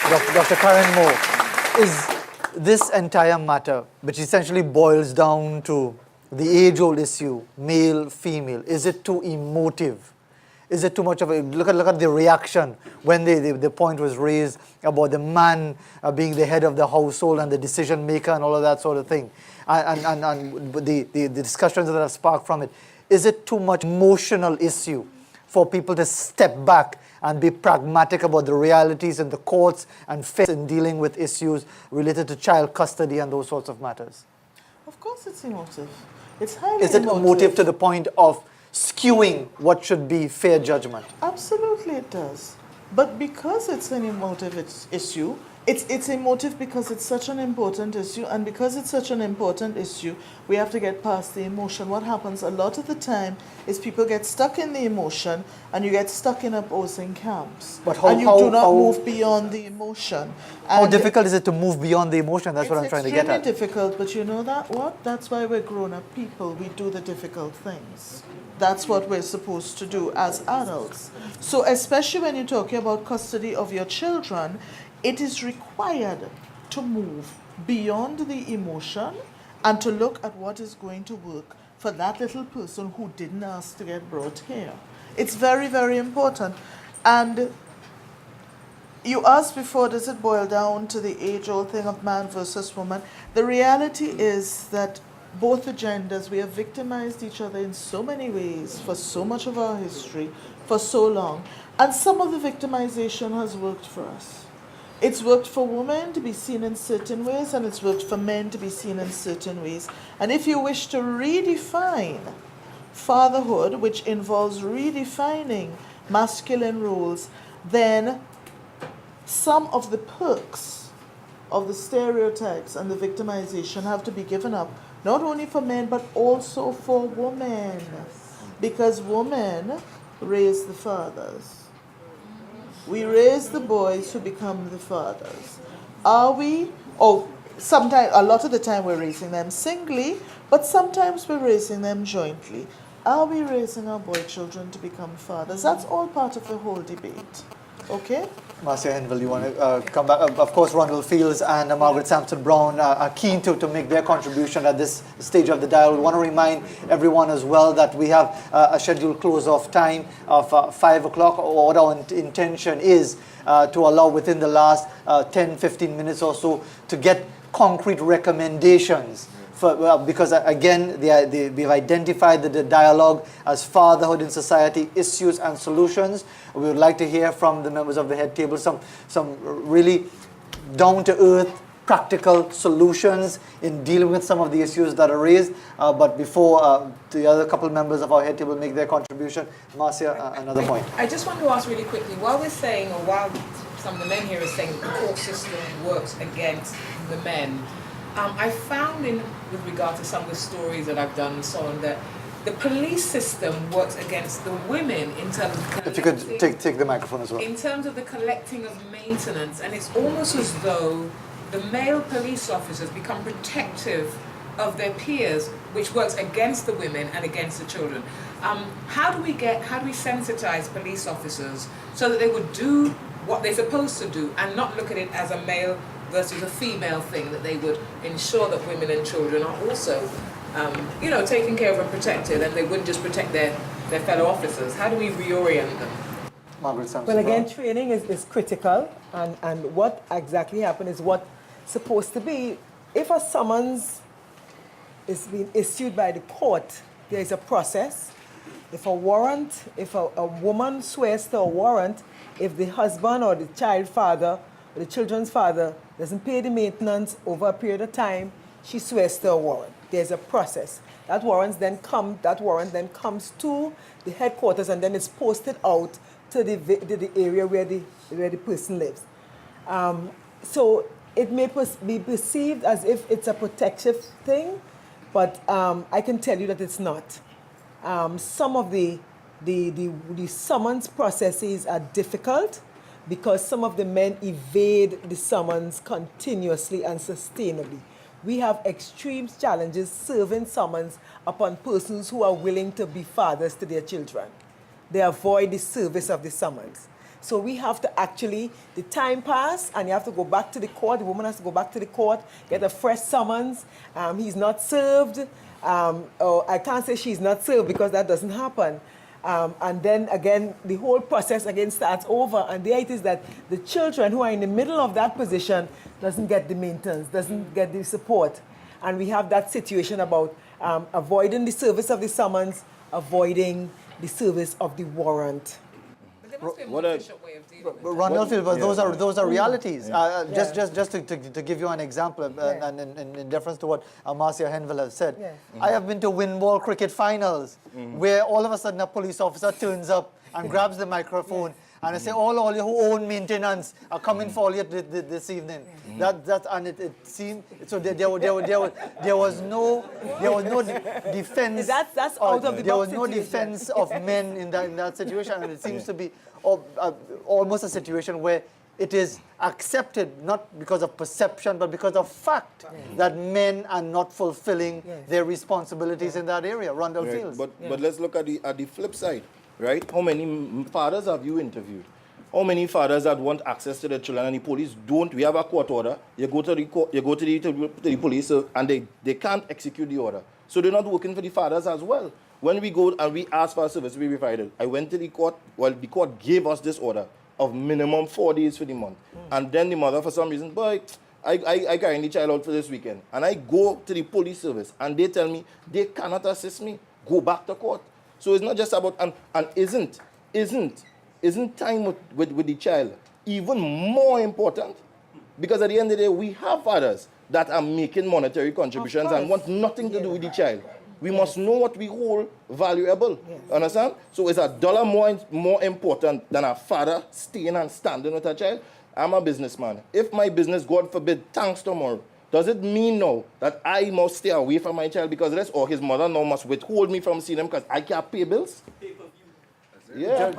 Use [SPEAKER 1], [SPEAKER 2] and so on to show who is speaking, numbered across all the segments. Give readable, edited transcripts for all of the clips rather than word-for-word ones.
[SPEAKER 1] Dr. Karen Moore, is this entire matter, which essentially boils down to the age-old issue, male, female, is it too emotive? Is it too much of a look at the reaction when the point was raised about the man being the head of the household and the decision maker and all of that sort of thing, and the discussions that have sparked from it. Is it too much emotional issue for people to step back and be pragmatic about the realities in the courts and face in dealing with issues related to child custody and those sorts of matters?
[SPEAKER 2] Of course it's emotive. It's highly
[SPEAKER 1] Is it
[SPEAKER 2] emotive.
[SPEAKER 1] emotive to the point of skewing what should be fair judgment?
[SPEAKER 2] Absolutely it does. But because it's an emotive issue, it's emotive because it's such an important issue, and because it's such an important issue, we have to get past the emotion. What happens a lot of the time is people get stuck in the emotion, and you get stuck in opposing camps.
[SPEAKER 1] But
[SPEAKER 2] and you do not move beyond the emotion.
[SPEAKER 1] How difficult is it to move beyond the emotion? That's what I'm trying to get at.
[SPEAKER 2] It's extremely difficult, but you know that what? That's why we're grown-up people. We do the difficult things. That's what we're supposed to do as adults. So especially when you're talking about custody of your children, it is required to move beyond the emotion and to look at what is going to work for that little person who didn't ask to get brought here. It's very, very important. And you asked before, does it boil down to the age-old thing of man versus woman? The reality is that both the genders, we have victimized each other in so many ways for so much of our history, for so long. And some of the victimization has worked for us. It's worked for women to be seen in certain ways, and it's worked for men to be seen in certain ways. And if you wish to redefine fatherhood, which involves redefining masculine roles, then some of the perks of the stereotypes and the victimization have to be given up, not only for men, but also for women. Because women raise the fathers. We raise the boys who become the fathers. Are we? Oh, sometimes, a lot of the time we're raising them singly, but sometimes we're raising them jointly. Are we raising our boy children to become fathers? That's all part of the whole debate. Okay?
[SPEAKER 1] Marcia Henville, you want to come back? Of course, Ronald Fields and Margaret Sampson Brown are keen to make their contribution at this stage of the dialogue. We want to remind everyone as well that we have a scheduled close-off time of 5 o'clock. What our intention is to allow within the last 10-15 minutes or so to get concrete recommendations. Because again, we've identified the dialogue as Fatherhood in Society, Issues and Solutions. We would like to hear from the members of the head table some really down-to-earth, practical solutions in dealing with some of the issues that are raised. But before the other couple members of our head table make their contribution, Marcia, another point.
[SPEAKER 3] I just want to ask really quickly, while we're saying, or while some of the men here are saying that the court system works against the men, I found with regard to some of the stories that I've done and so on, that the police system works against the women in terms of
[SPEAKER 1] if you could take the microphone as well.
[SPEAKER 3] In terms of the collecting of maintenance, and it's almost as though the male police officers become protective of their peers, which works against the women and against the children. How do we sensitize police officers so that they would do what they're supposed to do and not look at it as a male versus a female thing, that they would ensure that women and children are also, taken care of and protected, and they wouldn't just protect their fellow officers? How do we reorient them?
[SPEAKER 1] Margaret Sampson.
[SPEAKER 4] Well, again, training is critical, and what exactly happened is what's supposed to be. If a summons is being issued by the court, there is a process. If a woman swears to a warrant, if the husband or the child father or the children's father doesn't pay the maintenance over a period of time, she swears to a warrant. There's a process. That warrant then comes to the headquarters, and then it's posted out to the area where the person lives. So it may be perceived as if it's a protective thing, but I can tell you that it's not. Some of the summons processes are difficult because some of the men evade the summons continuously and sustainably. We have extreme challenges serving summons upon persons who are willing to be fathers to their children. They avoid the service of the summons. So we have to actually, the time pass, and you have to go back to the court. The woman has to go back to the court, get a fresh summons. He's not served. Or I can't say she's not served because that doesn't happen. And then again, the whole process again starts over. And there it is that the children who are in the middle of that position doesn't get the maintenance, doesn't get the support. And we have that situation about avoiding the service of the summons, avoiding the service of the warrant.
[SPEAKER 3] But there must be a more
[SPEAKER 5] What
[SPEAKER 3] efficient way of dealing with it.
[SPEAKER 1] Ronald Field, but those are realities.
[SPEAKER 4] Yeah.
[SPEAKER 1] Just to give you an example, and in deference to what Marcia Henville has said,
[SPEAKER 4] Yeah.
[SPEAKER 1] I have been to Winball cricket finals where all of a sudden a police officer turns up and grabs the microphone and I say, all you who own maintenance are coming for you this evening. That and it seemed so there was no defense.
[SPEAKER 4] That's out of the
[SPEAKER 1] There
[SPEAKER 4] box
[SPEAKER 1] was no
[SPEAKER 4] situation.
[SPEAKER 1] defense of men in that situation, and it seems to be almost a situation where it is accepted not because of perception but because of fact that men are not fulfilling their responsibilities in that area. Rondell
[SPEAKER 5] Right.
[SPEAKER 1] Fields.
[SPEAKER 5] But let's look at the flip side, right? How many fathers have you interviewed? How many fathers that want access to their children and the police don't? We have a court order. You go to the court, you go to the police, and they can't execute the order. So they're not working for the fathers as well. When we go and we ask for a service to be provided, I went to the court. Well, the court gave us this order of minimum 4 days for the month, and then the mother, for some reason, boy, I carry the child out for this weekend, and I go to the police service, and they tell me they cannot assist me. Go back to court. So it's not just about and isn't time with the child even more important? Because at the end of the day, we have fathers that are making monetary contributions and want nothing to do with the child. We must know what we hold valuable. Understand? So is a dollar more important than a father staying and standing with a child? I'm a businessman. If my business, God forbid, tanks tomorrow, does it mean now that I must stay away from my child because of this, or his mother now must withhold me from seeing him because I can't pay bills? Yeah.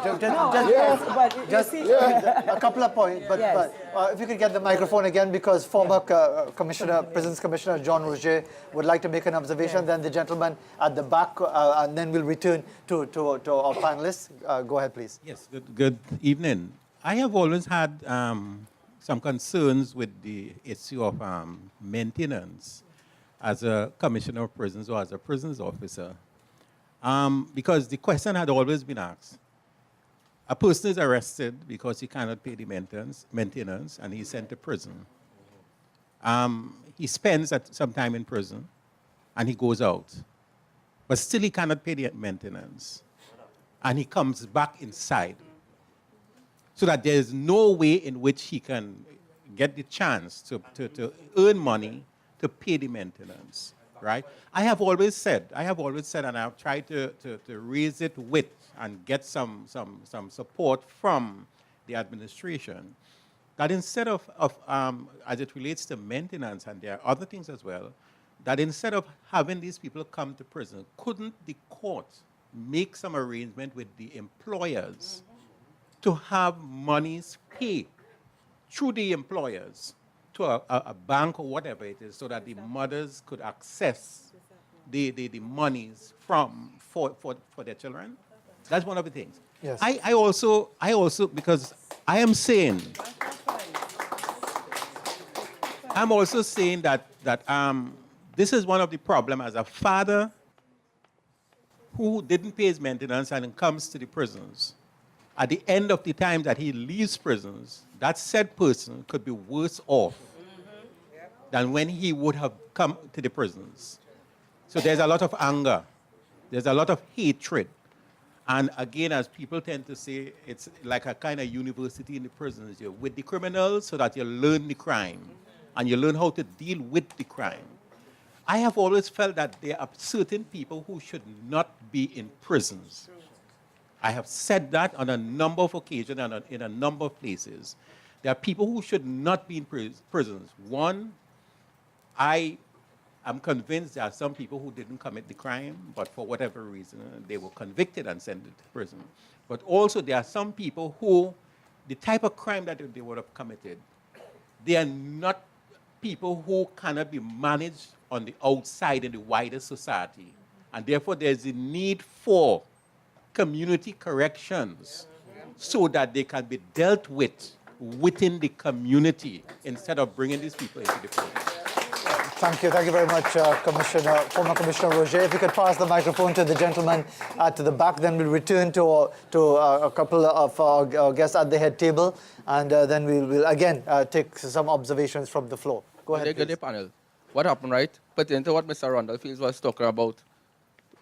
[SPEAKER 1] Just a couple of points, but if you could get the microphone again, because former Prisons Commissioner John Roger would like to make an observation, then the gentleman at the back, and then we'll return to our panelists. Go ahead, please.
[SPEAKER 6] Yes, good evening. I have always had some concerns with the issue of maintenance as a commissioner of prisons or as a prisons officer. Because the question had always been asked. A person is arrested because he cannot pay the maintenance and he's sent to prison. He spends some time in prison and he goes out. But still he cannot pay the maintenance. And he comes back inside. So that there is no way in which he can get the chance to earn money to pay the maintenance. Right? I have always said, and I've tried to raise it with and get some support from the administration, that instead of as it relates to maintenance, and there are other things as well, that instead of having these people come to prison, couldn't the court make some arrangement with the employers to have monies paid through the employers to a bank or whatever it is, so that the mothers could access the monies for their children? That's one of the things.
[SPEAKER 1] Yes.
[SPEAKER 6] I also because I am saying, I'm also saying that this is one of the problems as a father who didn't pay his maintenance and comes to the prisons. At the end of the time that he leaves prisons, that said person could be worse off than when he would have come to the prisons. So there's a lot of anger. There's a lot of hatred. And again, as people tend to say, it's like a kind of university in the prisons. You're with the criminals so that you learn the crime and you learn how to deal with the crime. I have always felt that there are certain people who should not be in prisons. I have said that on a number of occasions and in a number of places. There are people who should not be in prisons. One, I am convinced there are some people who didn't commit the crime, but for whatever reason, they were convicted and sent to prison. But also there are some people who, the type of crime that they would have committed, they are not people who cannot be managed on the outside in the wider society. And therefore there's a need for community corrections so that they can be dealt with within the community instead of bringing these people into the police.
[SPEAKER 1] Thank you very much, former Commissioner Roger. If you could pass the microphone to the gentleman to the back, then we'll return to a couple of our guests at the head table, and then we'll again take some observations from the floor. Go ahead,
[SPEAKER 7] Good day, panel. What happened, right? Pertaining to what Mr. Randall Fields was talking about,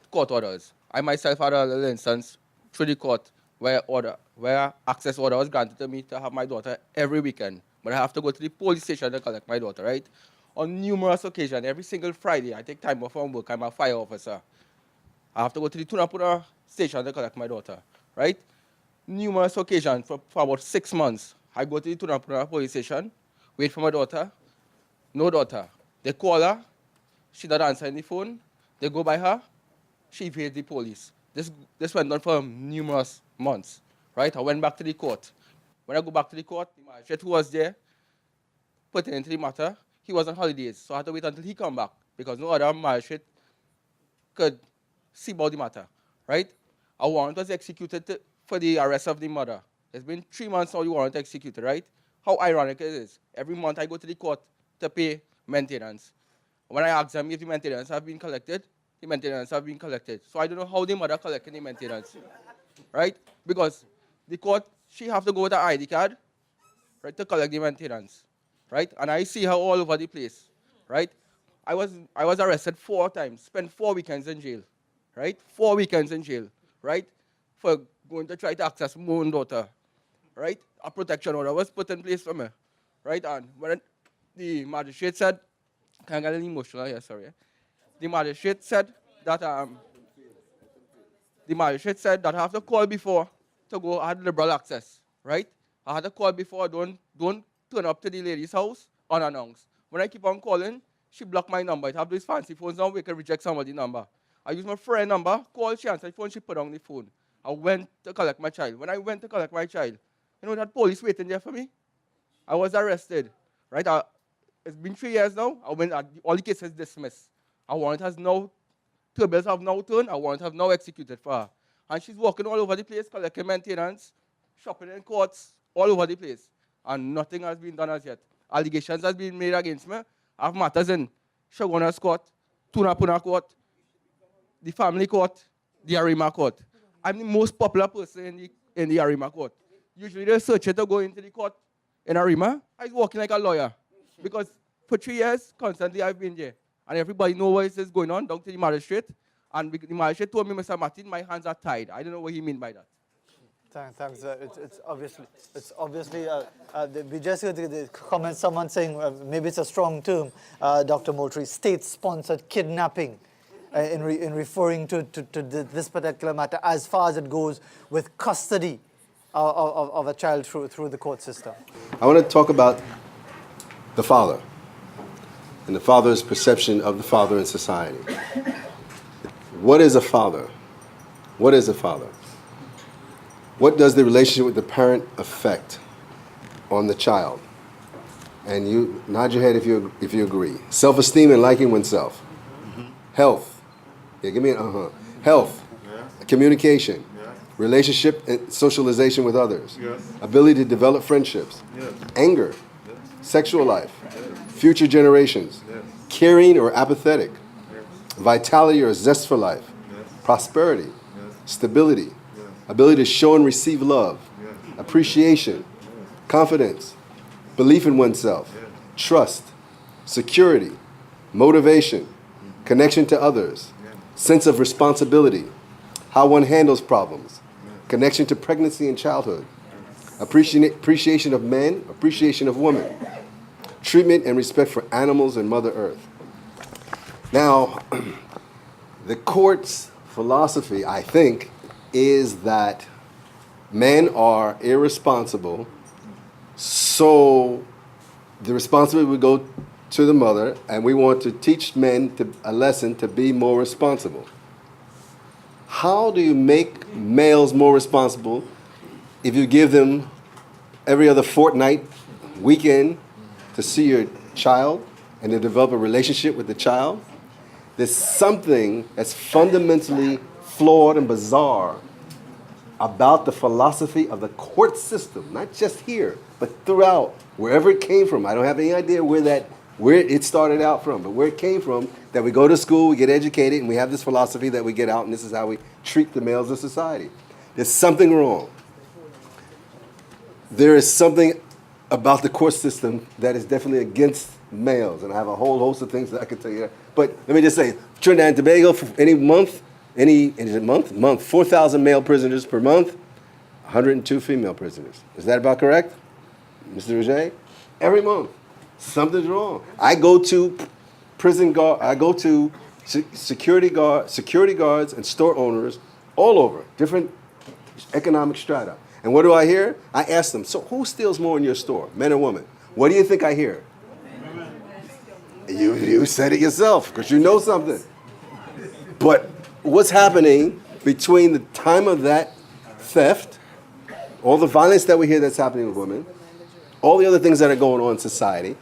[SPEAKER 7] court orders. I myself had a little instance through the court where access order was granted to me to have my daughter every weekend, but I have to go to the police station to collect my daughter, right? On numerous occasions, every single Friday, I take time off from work. I'm a fire officer. I have to go to the Tunapuna station to collect my daughter, right? Numerous occasions for about 6 months. I go to the Tunapuna police station, wait for my daughter, no daughter. They call her, she not answering the phone. They go by her, she evades the police. This went on for numerous months, right? I went back to the court. When I go back to the court, the magistrate who was there, pertaining to the matter, he was on holidays, so I had to wait until he come back because no other magistrate could see about the matter, right? A warrant was executed for the arrest of the mother. It's been 3 months now the warrant executed, right? How ironic it is. Every month I go to the court to pay maintenance. When I ask them if the maintenance have been collected, the maintenance have been collected. So I don't know how the mother collected the maintenance, right? Because the court, she have to go with her ID card, right, to collect the maintenance. Right? And I see her all over the place, right? I was arrested 4 times, spent 4 weekends in jail, right? 4 weekends in jail, right? For going to try to access my own daughter, right? A protection order was put in place for me, right? And when the magistrate said, can I get a little emotional here, sorry. The magistrate said that I have to call before to go. I had liberal access, right? I had to call before. Don't turn up to the lady's house unannounced. When I keep on calling, she blocked my number. It have these fancy phones now, we can reject somebody's number. I use my friend number, call, she answered the phone, she put down the phone. I went to collect my child. When I went to collect my child, you know that police waiting there for me? I was arrested, right? It's been 3 years now. All the cases dismissed. A warrant has now, tables have now turned, a warrant have now executed for her. And she's walking all over the place, collecting maintenance, shopping in courts, all over the place. And nothing has been done as yet. Allegations has been made against me. I have matters in Shoguna's court, Tunapuna court, the family court, the Arima court. I'm the most popular person in the Arima court. Usually the searcher to go into the court in Arima, I was walking like a lawyer. Because for 3 years, constantly I've been there. And everybody knows what is going on down to the magistrate. And the magistrate told me, Mr. Martin, my hands are tied. I don't know what he mean by that.
[SPEAKER 1] Thanks. It's obviously. We just heard the comment. Someone saying maybe it's a strong term, Dr. Moultrie, state-sponsored kidnapping, in referring to this particular matter, as far as it goes with custody of a child through the court system.
[SPEAKER 8] I want to talk about the father and the father's perception of the father in society. What is a father? What is a father? What does the relationship with the parent affect on the child? And you nod your head if you agree. Self-esteem and liking oneself. Mm-hmm. Health. Yeah, give me an uh-huh. Health. Yeah. Communication. Yeah. Relationship and socialization with others. Yes. Ability to develop friendships. Yes. Anger. Yes. Sexual life. Yes. Future generations. Yes. Caring or apathetic. Yes. Vitality or zest for life. Yes. Prosperity. Yes. Stability. Ability to show and receive love, appreciation, confidence, belief in oneself, trust, security, motivation, connection to others, sense of responsibility, how one handles problems, connection to pregnancy and childhood, appreciation of men, appreciation of women, treatment and respect for animals and Mother Earth. Now, the court's philosophy, I think, is that men are irresponsible, so the responsibility would go to the mother, and we want to teach men a lesson to be more responsible. How do you make males more responsible if you give them every other fortnight, weekend, to see your child and to develop a relationship with the child? There's something that's fundamentally flawed and bizarre about the philosophy of the court system, not just here, but throughout, wherever it came from. I don't have any idea where it started out from, but where it came from, that we go to school, we get educated, and we have this philosophy that we get out, and this is how we treat the males of society. There's something wrong. There is something about the court system that is definitely against males, and I have a whole host of things that I could tell you. But let me just say, Trinidad and Tobago, for any month, is it month? 4,000 male prisoners per month, 102 female prisoners. Is that about correct, Mr. Roger? Every month, something's wrong. I go to prison guard, I go to security guards and store owners all over, different economic strata. And what do I hear? I ask them, so who steals more in your store, men or women? What do you think I hear? You said it yourself, because you know something. But what's happening between the time of that theft, all the violence that we hear that's happening with women, all the other things that are going on in society,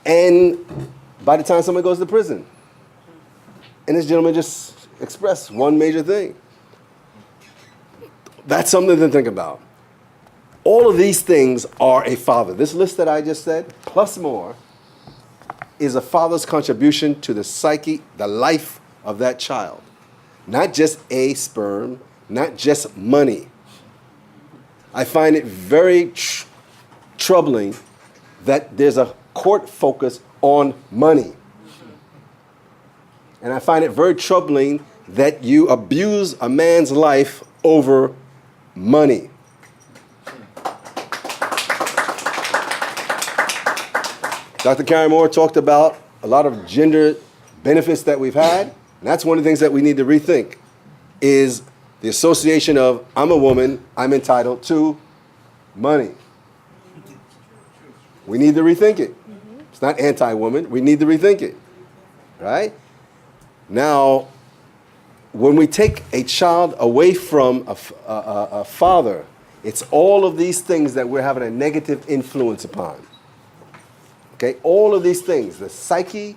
[SPEAKER 8] and by the time someone goes to prison? And this gentleman just expressed one major thing. That's something to think about. All of these things are a father. This list that I just said, plus more, is a father's contribution to the psyche, the life of that child. Not just a sperm, not just money. I find it very troubling that there's a court focus on money. And I find it very troubling that you abuse a man's life over money. Dr. Karen Moore talked about a lot of gender benefits that we've had, and that's one of the things that we need to rethink, is the association of I'm a woman, I'm entitled to money. We need to rethink it. It's not anti-woman, we need to rethink it, right? Now, when we take a child away from a father, it's all of these things that we're having a negative influence upon. Okay, all of these things, the psyche,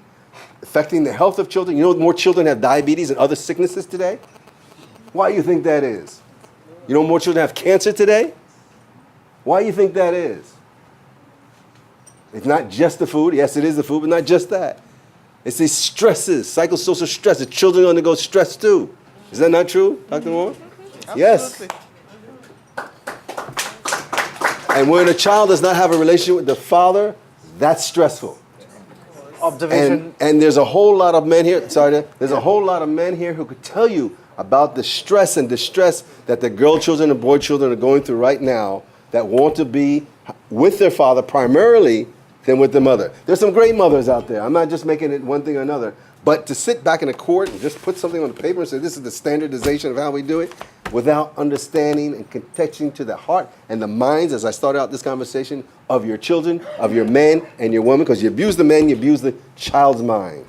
[SPEAKER 8] affecting the health of children. You know, more children have diabetes and other sicknesses today. Why do you think that is? You know, more children have cancer today. Why do you think that is? It's not just the food. Yes, it is the food, but not just that. It's these stresses, psychosocial stresses. Children undergo stress too. Is that not true, Dr. Moore? Yes. And when a child does not have a relationship with the father, that's stressful.
[SPEAKER 1] Observation.
[SPEAKER 8] And there's a whole lot of men here, there's a whole lot of men here who could tell you about the stress and distress that the girl children and boy children are going through right now, that want to be with their father primarily than with the mother. There's some great mothers out there. I'm not just making it one thing or another. But to sit back in a court and just put something on the paper and say this is the standardization of how we do it, without understanding and contexting to the heart and the minds, as I started out this conversation, of your children, of your men and your women, because you abuse the men, you abuse the child's mind.